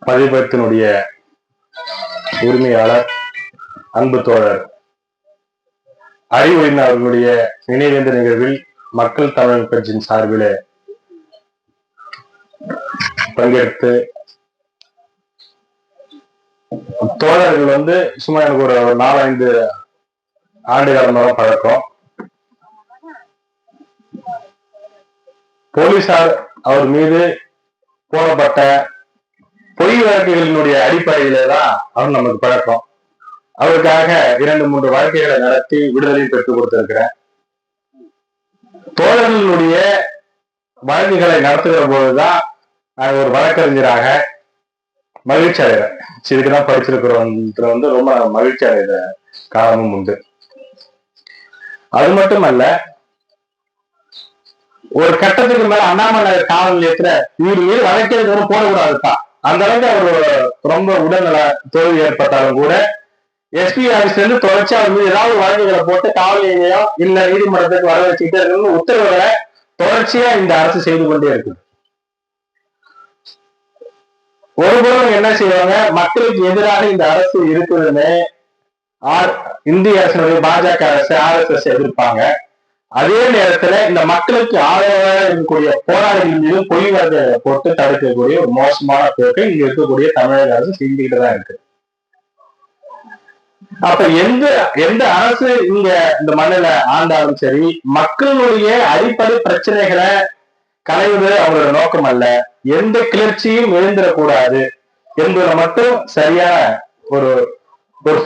பதிப்பகத்தினுடைய உரிமையாளர் அன்பு தோழர் அறிவுரின் அவர்களுடைய நினைவேந்த நிகழ்வில் மக்கள் தமிழர் கட்சியின் சார்பில் பங்கெடுத்து தோழர்கள் சும்மா எனக்கு ஒரு 4-5 ஆண்டு காலமாக பழக்கம். போலீசார் அவர் மீது போடப்பட்ட பொய் வழக்குகளினுடைய அடிப்படையில தான் அவர் நமக்கு பழக்கம். அவருக்காக 2-3 வழக்குகளை நடத்தி விடுதலை பெற்றுக் கொடுத்திருக்கிறேன். தோழர்களுடைய வழக்குகளை நடத்துகிற போதுதான் நான் ஒரு வழக்கறிஞராக மகிழ்ச்சி அடைகிறேன். இதுக்குதான் படிச்சிருக்கிறோம் ரொம்ப மகிழ்ச்சி அடைகிற காரணமும் உண்டு. அது மட்டுமல்ல, ஒரு கட்டத்துக்கு மேல அண்ணாமலை காவல் நிலையத்துல இவர் மீது வழக்கறிஞர் போடக்கூடாதுதான். அந்த அளவுக்கு அவர் ரொம்ப உடல்நல தோல்வி ஏற்பட்டாலும் கூட எஸ்பி ஆபீஸ்ல இருந்து தொடர்ச்சி அவர் மீது ஏதாவது வழக்குகளை போட்டு காவல் நிலையம் இல்ல நீதிமன்றத்துக்கு வர வச்சுக்கிட்டே இருக்கணும்னு உத்தரவுகளை தொடர்ச்சியா இந்த அரசு செய்து கொண்டே இருக்குது. ஒருபுறம் என்ன செய்வாங்க, மக்களுக்கு எதிராக இந்த அரசு இருக்குதுன்னு இந்திய அரசினுடைய பாஜக அரசு RSS எதிர்ப்பாங்க. அதே நேரத்துல இந்த மக்களுக்கு ஆதரவாக இருக்கக்கூடிய போராளிகள் மீது பொய் வழக்குகளை போட்டு தடுக்கக்கூடிய ஒரு மோசமான போக்கை இங்க இருக்கக்கூடிய தமிழக அரசு செஞ்சுக்கிட்டு தான் இருக்கு. அப்ப எந்த அரசு இங்க இந்த மண்ணில ஆண்டாலும் சரி, மக்களுடைய அடிப்படை பிரச்சனைகளை களைவது அவங்களோட நோக்கம் அல்ல. எந்த கிளர்ச்சியும் எழுந்திடக்கூடாது என்பதை மட்டும் சரியான ஒரு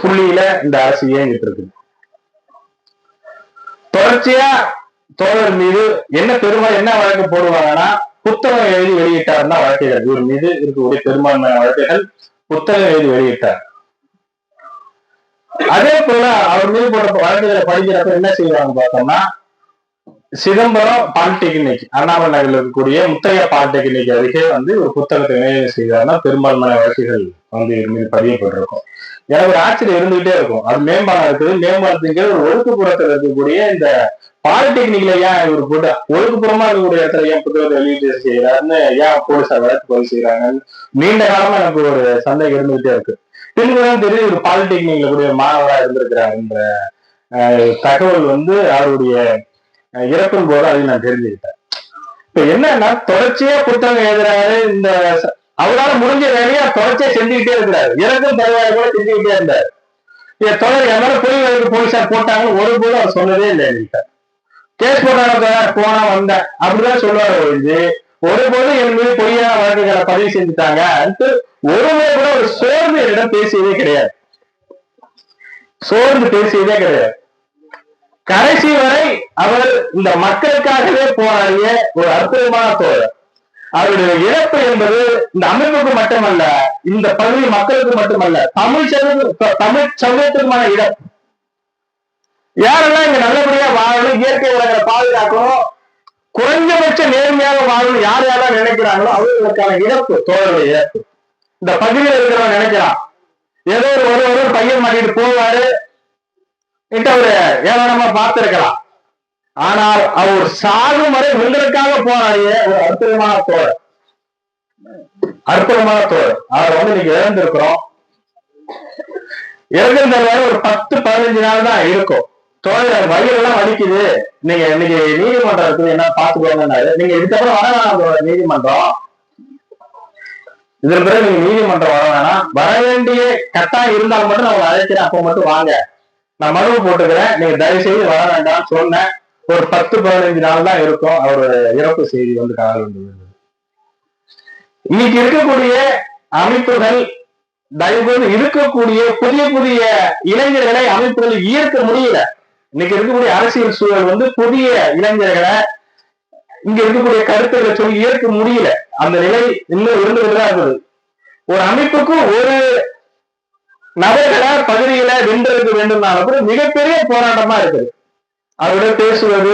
புள்ளியில இந்த அரசு இயங்கிட்டு இருக்கு. தொடர்ச்சியா தோழர் மீது என்ன வழக்கு போடுவாங்கன்னா, புத்தகம் எழுதி வெளியிட்டாருன்னா வழக்குகள். இவர் மீது இருக்கக்கூடிய பெரும்பான்மையான வழக்குகள் புத்தகம் எழுதி வெளியிட்டார். அதே போல அவர் மீது போட்ட வழக்குகளை படிக்கிறப்ப என்ன செய்வாங்க பார்த்தோம்னா, சிதம்பரம் பாலிடெக்னிக் அண்ணாமலை நகரில் இருக்கக்கூடிய முத்தையா பாலிடெக்னிக் அருகே ஒரு புத்தகத்தை நினைவு செய்தார்னா பெரும்பான்மையான வழக்குகள் இவர் மீது பதியப்பட்டிருக்கும். எனக்கு ஒரு ஆச்சரியம் இருந்துகிட்டே இருக்கும். அது மேம்பாலம் இருக்குது. மேம்பாலத்துக்கு ஒரு ஒழுக்குப்புறத்தில் இருக்கக்கூடிய இந்த பாலிடெக்னிக்ல ஏன் இவர் போட்டு ஒழுக்குப்புறமா இருக்கக்கூடிய இடத்துல ஏன் புத்தகத்தை வெளியிட்டு செய்யறாருன்னு ஏன் போலீசார் வழக்கு பதிவு செய்யறாங்கன்னு நீண்ட காலமா எனக்கு ஒரு சந்தேகம் இருந்துகிட்டே இருக்கு. பின்புதான் தெரியும் ஒரு பாலிடெக்னிக்ல கூடிய மாணவரா இருந்திருக்கிறாருன்ற தகவல் அவருடைய இறக்கும் போது அதையும் நான் தெரிஞ்சுக்கிட்டேன். இப்ப என்னன்னா, தொடர்ச்சியா புத்தகம் எழுதுறாரு. இந்த அவரால் முடிஞ்ச வேலையா தொடர்ச்சியா செஞ்சுக்கிட்டே இருக்கிறாரு. இறக்கும் தருவாய் கூட செஞ்சுக்கிட்டே இருந்தாரு. தொடர் என் மேல பொய் வழக்கு போலீசார் போட்டாங்கன்னு ஒரு போது அவர் சொன்னதே இல்லை. என்கிட்ட கேஸ் போட்டாங்க, போனா வந்தேன் அப்படிதான் சொல்லுவாரு ஒழிஞ்சு ஒருபோது என் மீது பொய்யான வழக்குகளை பதிவு செஞ்சுட்டாங்க ஒருமுறை கூட ஒரு சோர்ந்து என்னிடம் பேசியதே கிடையாது. கடைசி வரை அவர் இந்த மக்களுக்காகவே போராடிய ஒரு அற்புதமான தோழர். அவருடைய இழப்பு என்பது இந்த அமைப்புக்கு மட்டுமல்ல, இந்த பகுதி மக்களுக்கு மட்டுமல்ல, தமிழ் சமூகத்துக்குமான இழப்பு. யாரெல்லாம் இங்க நல்லபடியா வாழணும், இயற்கை வளங்களை பாதுகாக்கணும், குறைஞ்சபட்ச நேர்மையாக வாழணும் யாரெல்லாம் நினைக்கிறாங்களோ அவர்களுக்கான இழப்பு, தோழருடைய இழப்பு. இந்த பகுதியில் இருக்கிறவன் நினைக்கிறான் ஏதோ ஒரு பையன் மாட்டிட்டு போவாரு, அவரு ஏளனமா பார்த்திருக்கலாம். ஆனால் அவர் சாகும் வரை உங்களுக்காக போராடிய ஒரு அற்புதமான தோழர். அவர் இன்னைக்கு இழந்திருக்கிறோம். இறந்திருந்த ஒரு 10-15 நாள் தான் இருக்கும். தோழர் வயிறெல்லாம் வலிக்குது, நீங்க இன்னைக்கு நீதிமன்றம் இருக்குது என்ன பாத்துக்கோங்கன்னாரு. நீங்க இதுக்கப்புறம் வர வேணாம் நீதிமன்றம், இதன் பிறகு நீங்க நீதிமன்றம் வர வேணாம், வர வேண்டிய கட்டாயம் இருந்தால் மட்டும் நான் உங்களை அழைக்கிறேன், அப்போ மட்டும் வாங்க, நான் மனுவு போட்டுக்கிறேன், நீங்க தயவு செய்து வர வேண்டாம் சொன்னேன். ஒரு 10-15 நாள் தான் இருக்கும் அவரோட இறப்பு செய்தி காண வேண்டியது. இன்னைக்கு இருக்கக்கூடிய அமைப்புகள் தயவு இருக்கக்கூடிய புதிய இளைஞர்களை அமைப்புகள் ஈர்க்க முடியல. இன்னைக்கு இருக்கக்கூடிய அரசியல் சூழல் புதிய இளைஞர்களை இங்க இருக்கக்கூடிய கருத்துக்களை சொல்லி ஈர்க்க முடியல. அந்த நிலை இன்னும் இருந்துதான் இருக்குது. ஒரு அமைப்புக்கு ஒரு நபர்களை பகுதியில வென்றெடுக்க வேண்டும்னாலும் கூட மிகப்பெரிய போராட்டமா இருக்குது. அவரோட பேசுவது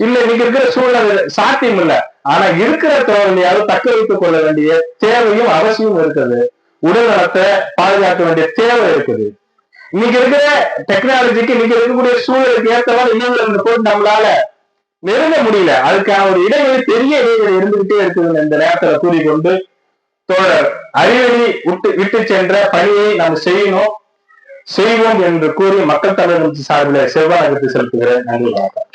இல்ல, இன்னைக்கு இருக்கிற சூழ்நிலை சாத்தியம் இல்லை. ஆனா இருக்கிற தோல்வியாவது தக்க வைத்துக் கொள்ள வேண்டிய தேவையும் அவசியம் இருக்குது. உடல் நலத்தை பாதுகாக்க வேண்டிய தேவை இருக்குது. இன்னைக்கு இருக்கிற டெக்னாலஜிக்கு இன்னைக்கு இருக்கக்கூடிய சூழலுக்கு ஏற்றவாறு இன்னொரு போட்டு நம்மளால நெருங்க முடியல. அதுக்கான ஒரு இடைவெளி, பெரிய இடைவெளி இருந்துகிட்டே இருக்குது. இந்த நேரத்துல கூறிக்கொண்டு தோழர் அறிவழி விட்டு சென்ற பணியை நாம் செய்வோம் என்று கூறி மக்கள் தலைவர் சார்பில் செல்வாக்கு செலுத்துகிறேன். நன்றி, வணக்கம்.